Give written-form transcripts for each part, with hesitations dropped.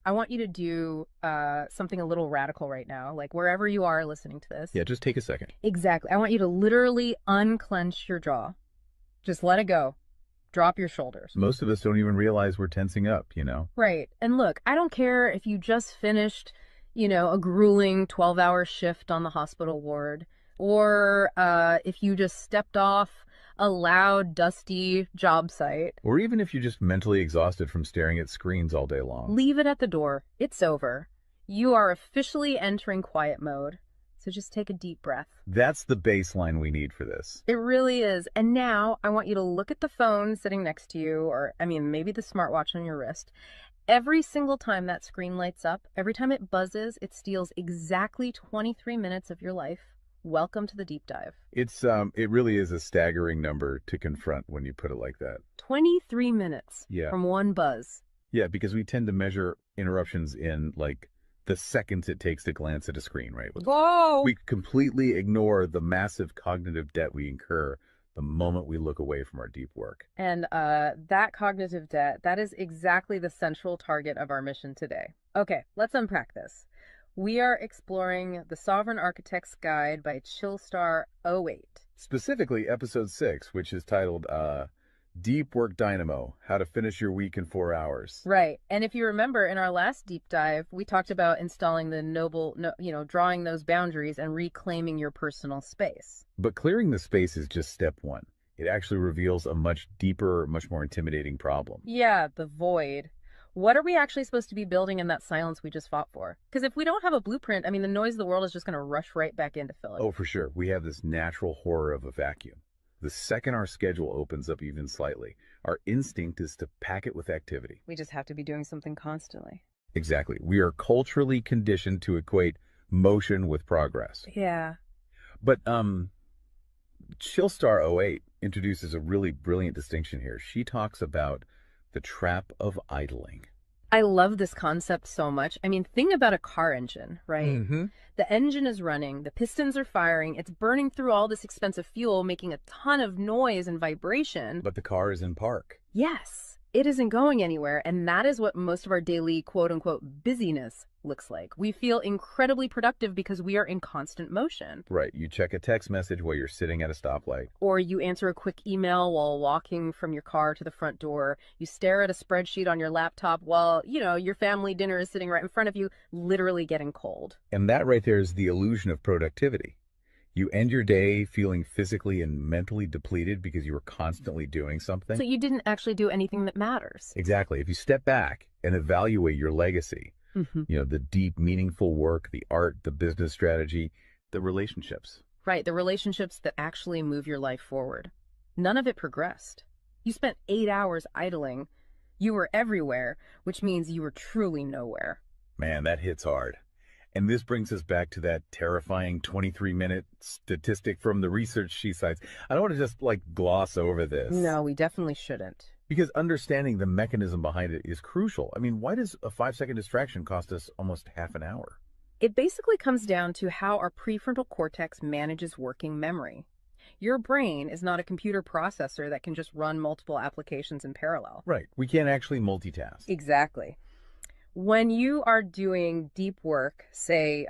I want you to do something a little radical right now, like wherever you are listening to this. Yeah, just take a second. Exactly. I want you to literally unclench your jaw. Just let it go. Drop your shoulders. Most of us don't even realize we're tensing up, Right. And look, I don't care if you just finished, a grueling 12-hour shift on the hospital ward, or if you just stepped off a loud, dusty job site. Or even if you're just mentally exhausted from staring at screens all day long. Leave it at the door. It's over. You are officially entering quiet mode. So just take a deep breath. That's the baseline we need for this. It really is. And now I want you to look at the phone sitting next to you, or maybe the smartwatch on your wrist. Every single time that screen lights up, every time it buzzes, it steals exactly 23 minutes of your life. Welcome to the deep dive. It really is a staggering number to confront when you put it like that. 23 minutes Yeah. from one buzz. Yeah, because we tend to measure interruptions in like the seconds it takes to glance at a screen, right? Whoa! We completely ignore the massive cognitive debt we incur the moment we look away from our deep work. And that cognitive debt, that is exactly the central target of our mission today. Okay, let's unpack this. We are exploring The Sovereign Architect's Guide by Chillstar 08. Specifically, episode 6, which is titled Deep Work Dynamo, How to Finish Your Week in 4 Hours. Right. And if you remember in our last deep dive, we talked about installing the drawing those boundaries and reclaiming your personal space. But clearing the space is just step one. It actually reveals a much deeper, much more intimidating problem. Yeah, the void. What are we actually supposed to be building in that silence we just fought for? Because if we don't have a blueprint, the noise of the world is just going to rush right back in to fill it. Oh, for sure. We have this natural horror of a vacuum. The second our schedule opens up even slightly, our instinct is to pack it with activity. We just have to be doing something constantly. Exactly. We are culturally conditioned to equate motion with progress. Yeah. But Chillstar 08 introduces a really brilliant distinction here. She talks about the trap of idling. I love this concept so much. Think about a car engine, right? Mm-hmm. The engine is running, the pistons are firing, it's burning through all this expensive fuel, making a ton of noise and vibration. But the car is in park. Yes, it isn't going anywhere, and that is what most of our daily quote-unquote busyness looks like. We feel incredibly productive because we are in constant motion. Right. You check a text message while you're sitting at a stoplight. Or you answer a quick email while walking from your car to the front door. You stare at a spreadsheet on your laptop while, your family dinner is sitting right in front of you, literally getting cold. And that right there is the illusion of productivity. You end your day feeling physically and mentally depleted because you were constantly doing something. So you didn't actually do anything that matters. Exactly. If you step back and evaluate your legacy, the deep, meaningful work, the art, the business strategy, the relationships. Right, the relationships that actually move your life forward. None of it progressed. You spent 8 hours idling. You were everywhere, which means you were truly nowhere. Man, that hits hard. And this brings us back to that terrifying 23-minute statistic from the research she cites. I don't want to just gloss over this. No, we definitely shouldn't. Because understanding the mechanism behind it is crucial. Why does a 5-second distraction cost us almost half an hour? It basically comes down to how our prefrontal cortex manages working memory. Your brain is not a computer processor that can just run multiple applications in parallel. Right. We can't actually multitask. Exactly. When you are doing deep work, say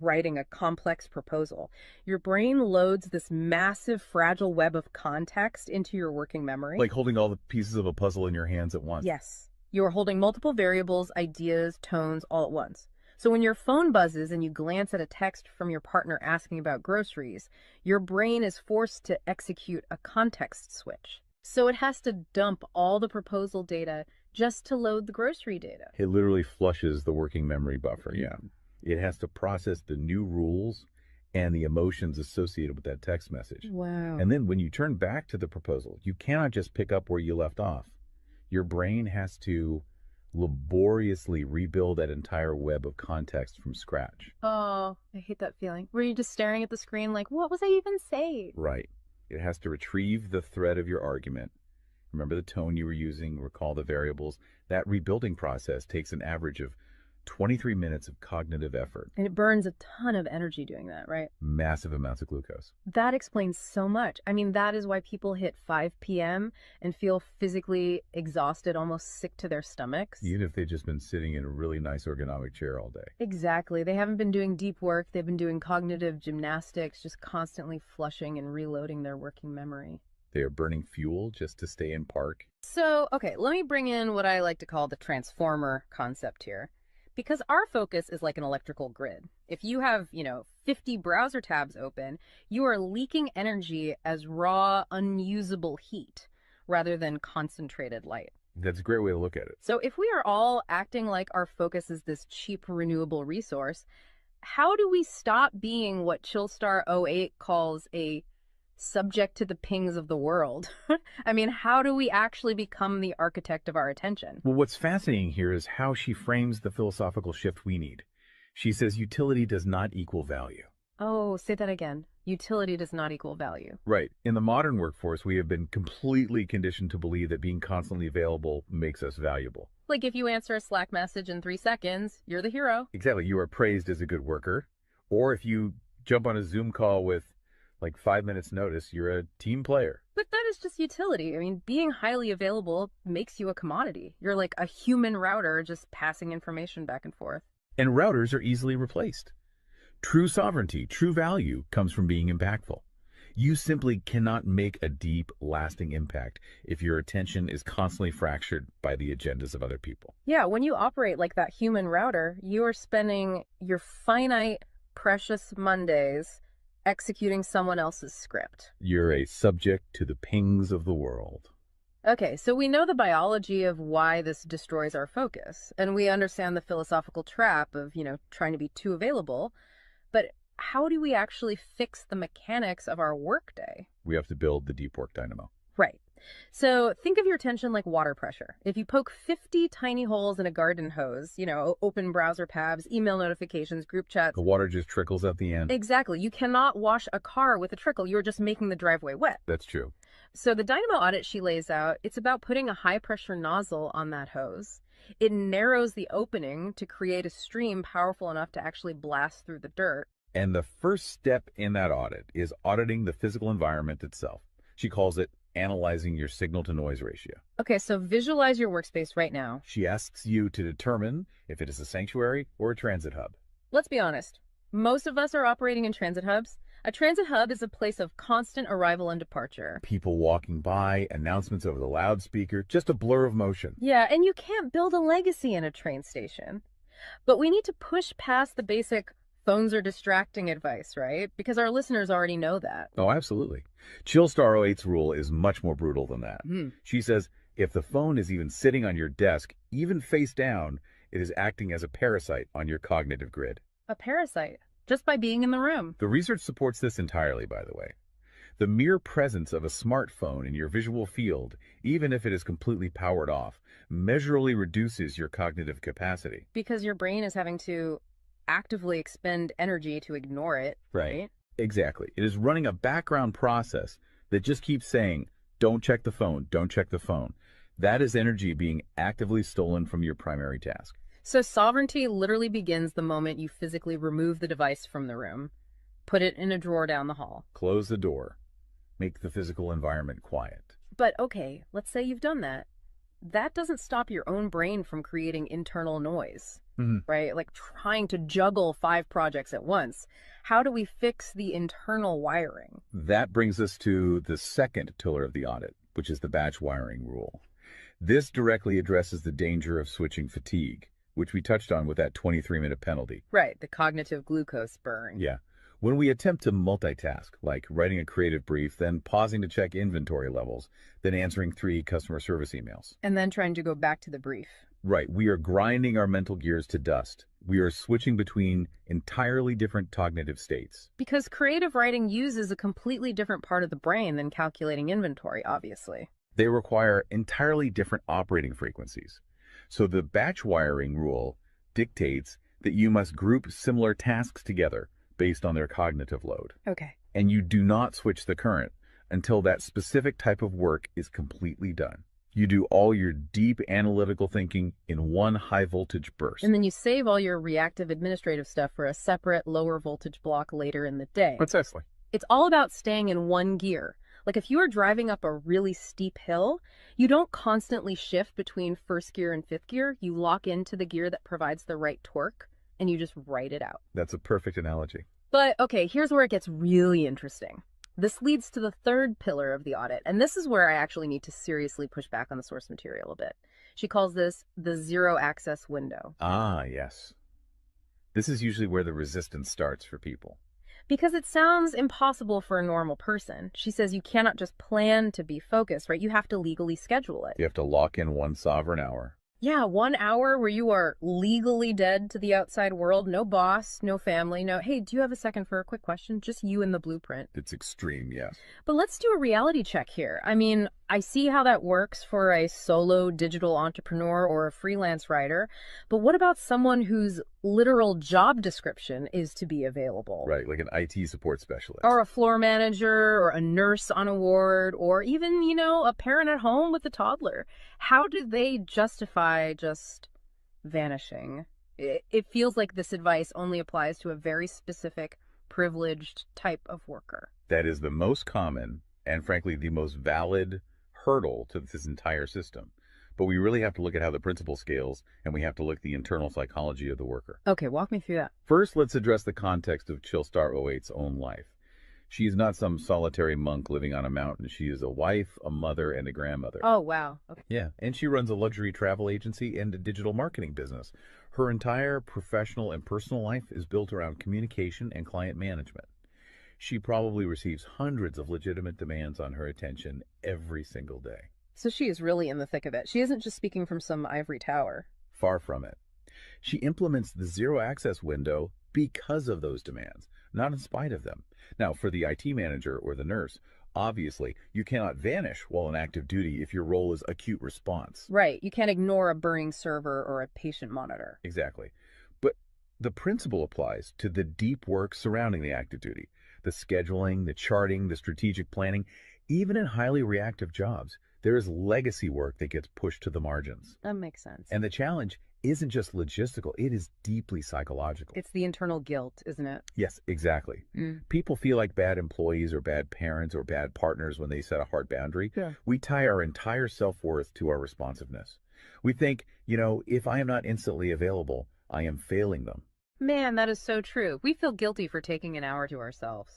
writing a complex proposal, your brain loads this massive fragile web of context into your working memory. Like holding all the pieces of a puzzle in your hands at once. Yes. You are holding multiple variables, ideas, tones all at once. So when your phone buzzes and you glance at a text from your partner asking about groceries, your brain is forced to execute a context switch. So it has to dump all the proposal data just to load the grocery data. It literally flushes the working memory buffer, yeah. It has to process the new rules and the emotions associated with that text message. Wow. And then when you turn back to the proposal, you cannot just pick up where you left off. Your brain has to laboriously rebuild that entire web of context from scratch. Oh, I hate that feeling. Were you just staring at the screen like, what was I even saying? Right. It has to retrieve the thread of your argument. Remember the tone you were using, recall the variables. That rebuilding process takes an average of 23 minutes of cognitive effort, And it burns a ton of energy doing that, right? massive amounts of glucose. That explains so much. I mean, that is why people hit 5 p.m. and feel physically exhausted, almost sick to their stomachs. Even if they've just been sitting in a really nice ergonomic chair all day. Exactly. They haven't been doing deep work. They've been doing cognitive gymnastics, just constantly flushing and reloading their working memory. They are burning fuel just to stay in park. So, okay, let me bring in what I like to call the transformer concept here. Because our focus is like an electrical grid. If you have, 50 browser tabs open, you are leaking energy as raw, unusable heat rather than concentrated light. That's a great way to look at it. So if we are all acting like our focus is this cheap renewable resource, how do we stop being what Chillstar '08 calls a subject to the pings of the world? I mean, how do we actually become the architect of our attention? Well, what's fascinating here is how she frames the philosophical shift we need. She says utility does not equal value. Oh, say that again. Utility does not equal value. Right. In the modern workforce, we have been completely conditioned to believe that being constantly available makes us valuable. Like if you answer a Slack message in 3 seconds, you're the hero. Exactly. You are praised as a good worker. Or if you jump on a Zoom call with like 5 minutes notice, you're a team player. But that is just utility. I mean, being highly available makes you a commodity. You're like a human router just passing information back and forth. And routers are easily replaced. True sovereignty, true value comes from being impactful. You simply cannot make a deep, lasting impact if your attention is constantly fractured by the agendas of other people. Yeah, when you operate like that human router, you are spending your finite, precious Mondays executing someone else's script. You're a subject to the pings of the world. Okay, so we know the biology of why this destroys our focus, and we understand the philosophical trap of, trying to be too available. But how do we actually fix the mechanics of our workday? We have to build the deep work dynamo. Right. So think of your attention like water pressure. If you poke 50 tiny holes in a garden hose, open browser tabs, email notifications, group chats. The water just trickles at the end. Exactly. You cannot wash a car with a trickle. You're just making the driveway wet. That's true. So the Dynamo Audit she lays out, it's about putting a high pressure nozzle on that hose. It narrows the opening to create a stream powerful enough to actually blast through the dirt. And the first step in that audit is auditing the physical environment itself. She calls it analyzing your signal-to-noise ratio. Okay, so visualize your workspace right now. She asks you to determine if it is a sanctuary or a transit hub. Let's be honest. Most of us are operating in transit hubs. A transit hub is a place of constant arrival and departure. People walking by, announcements over the loudspeaker, just a blur of motion. Yeah, and you can't build a legacy in a train station. But we need to push past the basic phones are distracting advice, right? Because our listeners already know that. Oh, absolutely. Chillstar '08's rule is much more brutal than that. She says if the phone is even sitting on your desk, even face down, it is acting as a parasite on your cognitive grid. A parasite, just by being in the room. The research supports this entirely, by the way. The mere presence of a smartphone in your visual field, even if it is completely powered off, measurably reduces your cognitive capacity. Because your brain is having to actively expend energy to ignore it, right? Exactly. It is running a background process that just keeps saying, don't check the phone, don't check the phone. That is energy being actively stolen from your primary task. So sovereignty literally begins the moment you physically remove the device from the room, put it in a drawer down the hall. Close the door. Make the physical environment quiet. But okay, let's say you've done that. That doesn't stop your own brain from creating internal noise, right? Like trying to juggle 5 projects at once. How do we fix the internal wiring? That brings us to the second pillar of the audit, which is the batch wiring rule. This directly addresses the danger of switching fatigue, which we touched on with that 23-minute penalty. Right, the cognitive glucose burn. Yeah. When we attempt to multitask, like writing a creative brief, then pausing to check inventory levels, then answering 3 customer service emails. And then trying to go back to the brief. Right. We are grinding our mental gears to dust. We are switching between entirely different cognitive states. Because creative writing uses a completely different part of the brain than calculating inventory, obviously. They require entirely different operating frequencies. So the batch wiring rule dictates that you must group similar tasks together based on their cognitive load. Okay. And you do not switch the current until that specific type of work is completely done. You do all your deep analytical thinking in one high voltage And burst. then you save all your reactive administrative stuff for a separate lower voltage block later in the day. Precisely. It's all about staying in one gear. Like if you are driving up a really steep hill, you don't constantly shift between first gear and fifth gear. You lock into the gear that provides the right torque and you just ride it out. That's a perfect analogy. But okay, here's where it gets really interesting. This leads to the third pillar of the audit, and this is where I actually need to seriously push back on the source material a bit. She calls this the zero access window. Ah, yes. This is usually where the resistance starts for people. Because it sounds impossible for a normal person. She says you cannot just plan to be focused, right? You have to legally schedule it. You have to lock in one sovereign hour. Yeah, 1 hour where you are legally dead to the outside world. No boss, no family, no, hey, do you have a second for a quick question? Just you and the blueprint. It's extreme, yes. But let's do a reality check here. I mean, I see how that works for a solo digital entrepreneur or a freelance writer, but what about someone whose literal job description is to be available? Right, like an IT support specialist. Or a floor manager, or a nurse on a ward, or even, a parent at home with a toddler. How do they justify just vanishing? It feels like this advice only applies to a very specific, privileged type of worker. That is the most common and, frankly, the most valid hurdle to this entire system. But we really have to look at how the principle scales, and we have to look at the internal psychology of the worker. Okay, walk me through that. First, let's address the context of Chillstar '08's own life. She is not some solitary monk living on a mountain. She is a wife, a mother, and a grandmother. Oh, wow. Okay. Yeah, and she runs a luxury travel agency and a digital marketing business. Her entire professional and personal life is built around communication and client management. She probably receives hundreds of legitimate demands on her attention every single day. So she is really in the thick of it. She isn't just speaking from some ivory tower. Far from it. She implements the zero access window because of those demands, not in spite of them. Now, for the IT manager or the nurse, obviously, you cannot vanish while on active duty if your role is acute response. Right. You can't ignore a burning server or a patient monitor. Exactly. But the principle applies to the deep work surrounding the active duty, the scheduling, the charting, the strategic planning. Even in highly reactive jobs, there is legacy work that gets pushed to the margins. That makes sense. And the challenge isn't just logistical, it is deeply psychological. It's the internal guilt, isn't it? Yes, exactly. People feel like bad employees or bad parents or bad partners when they set a hard boundary. Yeah. We tie our entire self-worth to our responsiveness. We think, if I am not instantly available, I am failing them. Man, that is so true. We feel guilty for taking an hour to ourselves.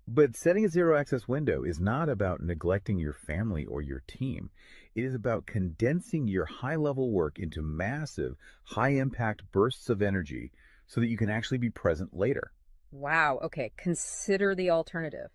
But setting a zero access window is not about neglecting your family or your team. It is about condensing your high level work into massive, high impact bursts of energy so that you can actually be present later. Wow. Okay. Consider the alternative.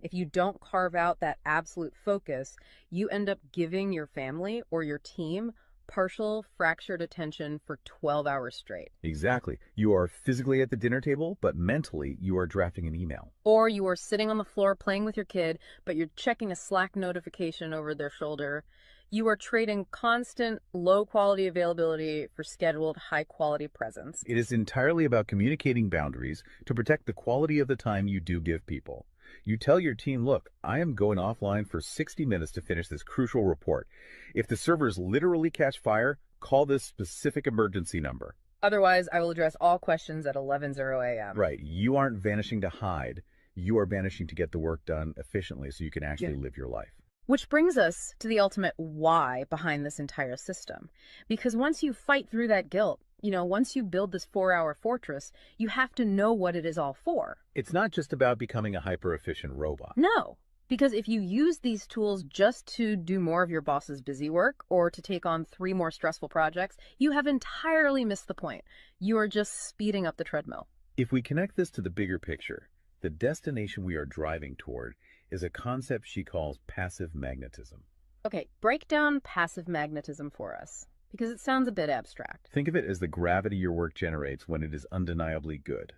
If you don't carve out that absolute focus, you end up giving your family or your team partial fractured attention for 12 hours straight. Exactly. You are physically at the dinner table, but mentally you are drafting an email. Or you are sitting on the floor playing with your kid, but you're checking a Slack notification over their shoulder. You are trading constant low quality availability for scheduled high quality presence. It is entirely about communicating boundaries to protect the quality of the time you do give people. You tell your team, look, I am going offline for 60 minutes to finish this crucial report. If the servers literally catch fire, call this specific emergency number. Otherwise, I will address all questions at 11:00 a.m. Right. You aren't vanishing to hide. You are vanishing to get the work done efficiently so you can actually live your life. Which brings us to the ultimate why behind this entire system. Because once you fight through that guilt, once you build this 4-hour fortress, you have to know what it is all for. It's not just about becoming a hyper-efficient robot. No, because if you use these tools just to do more of your boss's busy work or to take on 3 more stressful projects, you have entirely missed the point. You are just speeding up the treadmill. If we connect this to the bigger picture, the destination we are driving toward is a concept she calls passive magnetism. Okay, break down passive magnetism for us, because it sounds a bit abstract. Think of it as the gravity your work generates when it is undeniably good.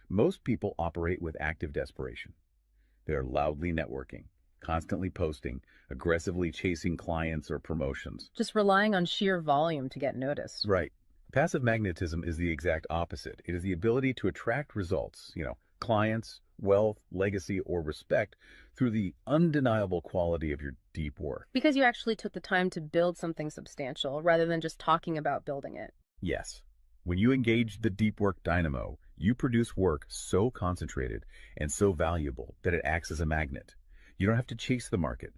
Most people operate with active desperation. They are loudly networking, constantly posting, aggressively chasing clients or promotions. Just relying on sheer volume to get noticed. Right. Passive magnetism is the exact opposite. It is the ability to attract results, clients, wealth, legacy, or respect through the undeniable quality of your deep work. Because you actually took the time to build something substantial rather than just talking about building it. Yes, when you engage the deep work dynamo, you produce work so concentrated and so valuable that it acts as a magnet. You don't have to chase the market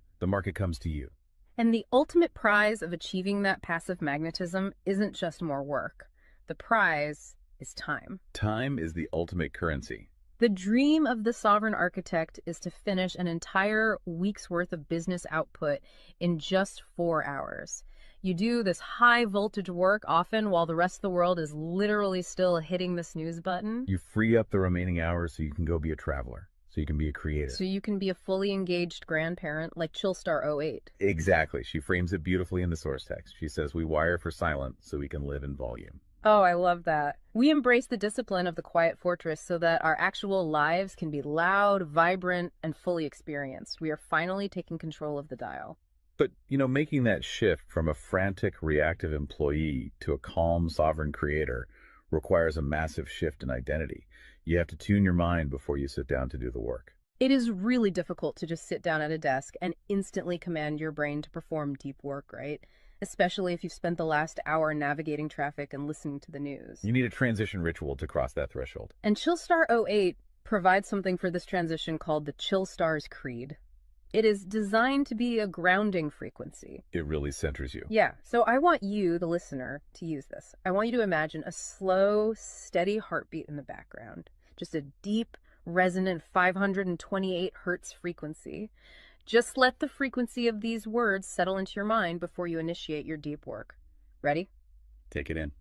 comes to you. And the ultimate prize of achieving that passive magnetism isn't just more work. The prize is time. Time is the ultimate currency. The dream of the sovereign architect is to finish an entire week's worth of business output in just 4 hours. You do this high voltage work often while the rest of the world is literally still hitting the snooze button. You free up the remaining hours so you can go be a traveler, so you can be a creator. So you can be a fully engaged grandparent like Chillstar 08. Exactly. She frames it beautifully in the source text. She says, we wire for silent so we can live in volume. Oh, I love that. We embrace the discipline of the quiet fortress so that our actual lives can be loud, vibrant, and fully experienced. We are finally taking control of the dial. But, making that shift from a frantic, reactive employee to a calm, sovereign creator requires a massive shift in identity. You have to tune your mind before you sit down to do the work. It is really difficult to just sit down at a desk and instantly command your brain to perform deep work, right? Especially if you've spent the last hour navigating traffic and listening to the news. You need a transition ritual to cross that threshold. And Chillstar 08 provides something for this transition called the Chillstar's Creed. It is designed to be a grounding frequency. It really centers you. Yeah, so I want you, the listener, to use this. I want you to imagine a slow, steady heartbeat in the background. Just a deep, resonant 528 hertz frequency. Just let the frequency of these words settle into your mind before you initiate your deep work. Ready? Take it in.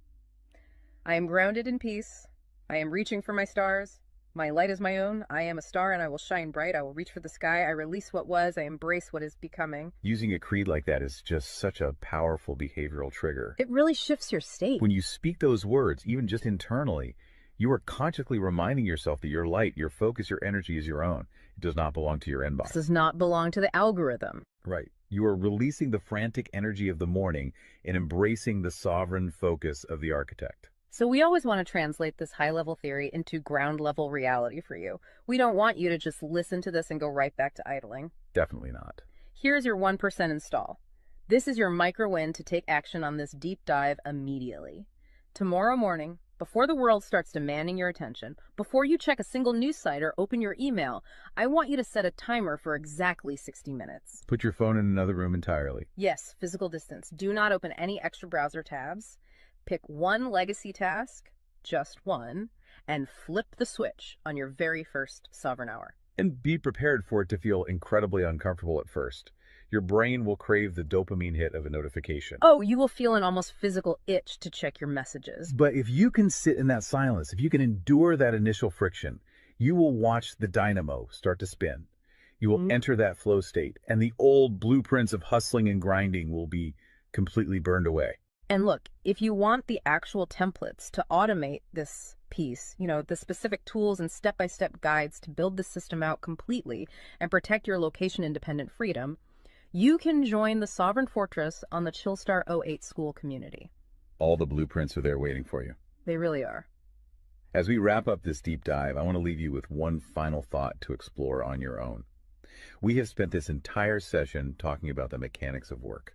I am grounded in peace. I am reaching for my stars. My light is my own. I am a star and I will shine bright. I will reach for the sky. I release what was. I embrace what is becoming. Using a creed like that is just such a powerful behavioral trigger. It really shifts your state. When you speak those words, even just internally, you are consciously reminding yourself that your light, your focus, your energy is your own. It does not belong to your inbox. This does not belong to the algorithm. Right. You are releasing the frantic energy of the morning and embracing the sovereign focus of the architect. So we always want to translate this high-level theory into ground-level reality for you. We don't want you to just listen to this and go right back to idling. Definitely not. Here's your 1% install. This is your micro-win to take action on this deep dive immediately. Tomorrow morning, before the world starts demanding your attention, before you check a single news site or open your email, I want you to set a timer for exactly 60 minutes. Put your phone in another room entirely. Yes, physical distance. Do not open any extra browser tabs. Pick one legacy task, just one, and flip the switch on your very first sovereign hour. And be prepared for it to feel incredibly uncomfortable at first. Your brain will crave the dopamine hit of a notification. Oh, you will feel an almost physical itch to check your messages. But if you can sit in that silence, if you can endure that initial friction, you will watch the dynamo start to spin. You will enter that flow state, and the old blueprints of hustling and grinding will be completely burned away. And look, if you want the actual templates to automate this piece, the specific tools and step-by-step guides to build the system out completely and protect your location-independent freedom, you can join the Sovereign Fortress on the Chillstar 08 school community. All the blueprints are there waiting for you. They really are. As we wrap up this deep dive, I want to leave you with one final thought to explore on your own. We have spent this entire session talking about the mechanics of work.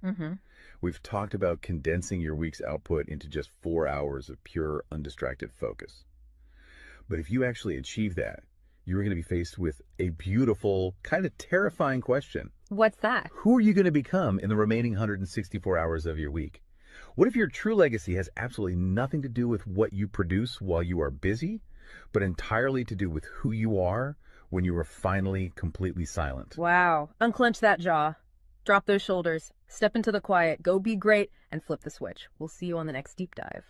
We've talked about condensing your week's output into just 4 hours of pure, undistracted focus. But if you actually achieve that, you're going to be faced with a beautiful, kind of terrifying question. What's that? Who are you going to become in the remaining 164 hours of your week? What if your true legacy has absolutely nothing to do with what you produce while you are busy, but entirely to do with who you are when you are finally completely silent? Wow. Unclench that jaw. Drop those shoulders. Step into the quiet. Go be great and flip the switch. We'll see you on the next deep dive.